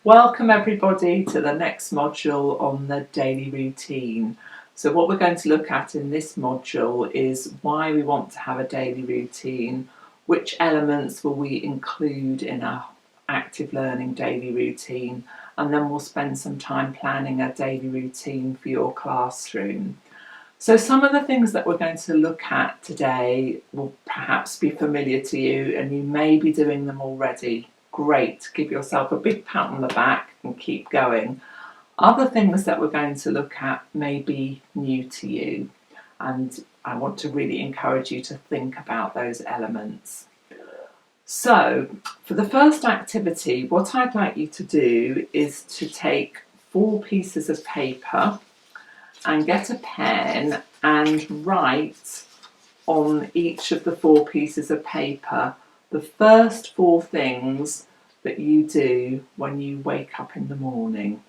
Welcome everybody to the next module on the daily routine. So what we're going to look at in this module is why we want to have a daily routine, which elements will we include in our active learning daily routine, and then we'll spend some time planning a daily routine for your classroom. So some of the things that we're going to look at today will perhaps be familiar to you and you may be doing them already. Great, give yourself a big pat on the back and keep going. Other things that we're going to look at may be new to you, and I want to really encourage you to think about those elements. So for the first activity, what I'd like you to do is to take 4 pieces of paper and get a pen and write on each of the 4 pieces of paper the first 4 things that you do when you wake up in the morning.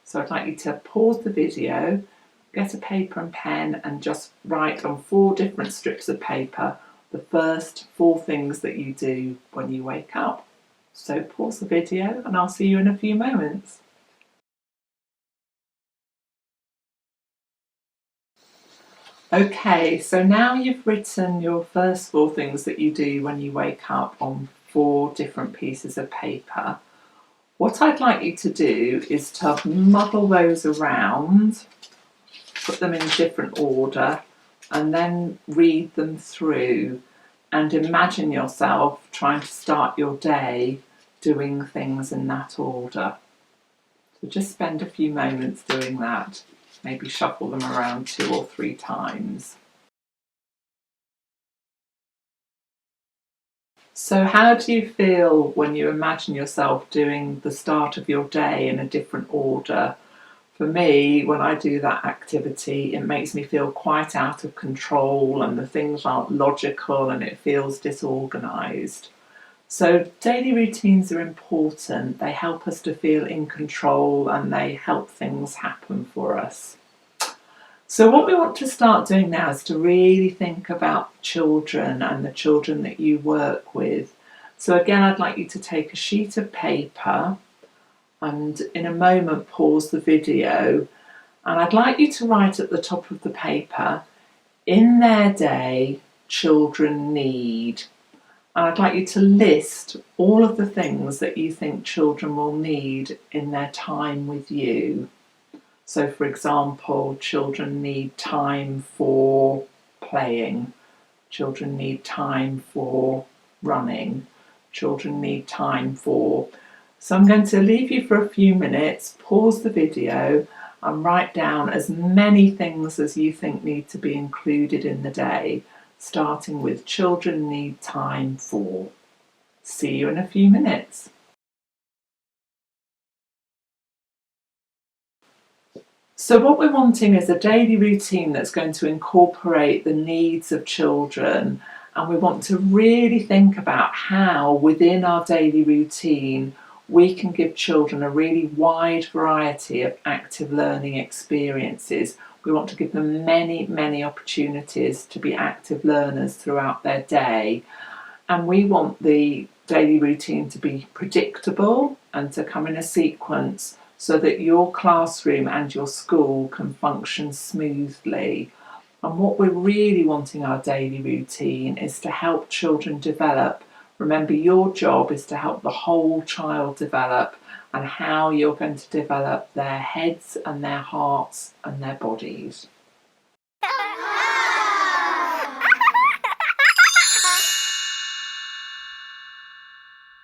So I'd like you to pause the video, get a paper and pen and just write on 4 different strips of paper the first 4 things that you do when you wake up. So pause the video and I'll see you in a few moments. Okay, so now you've written your first 4 things that you do when you wake up on 4 different pieces of paper. What I'd like you to do is to muddle those around, put them in different order, and then read them through and imagine yourself trying to start your day doing things in that order. So just spend a few moments doing that. Maybe shuffle them around 2 or 3 times. So how do you feel when you imagine yourself doing the start of your day in a different order? For me, when I do that activity, it makes me feel quite out of control and the things aren't logical and it feels disorganised. So daily routines are important. They help us to feel in control and they help things happen for us. So what we want to start doing now is to really think about children and the children that you work with. So again, I'd like you to take a sheet of paper and in a moment pause the video, and I'd like you to write at the top of the paper, in their day, children need. And I'd like you to list all of the things that you think children will need in their time with you. So for example, children need time for playing, children need time for running, children need time for... So I'm going to leave you for a few minutes, pause the video and write down as many things as you think need to be included in the day, starting with children need time for. See you in a few minutes. So what we're wanting is a daily routine that's going to incorporate the needs of children, and we want to really think about how within our daily routine we can give children a really wide variety of active learning experiences. We want to give them many opportunities to be active learners throughout their day, and we want the daily routine to be predictable and to come in a sequence so that your classroom and your school can function smoothly. And what we're really wanting our daily routine is to help children develop. Remember, your job is to help the whole child develop, and how you're going to develop their heads and their hearts and their bodies.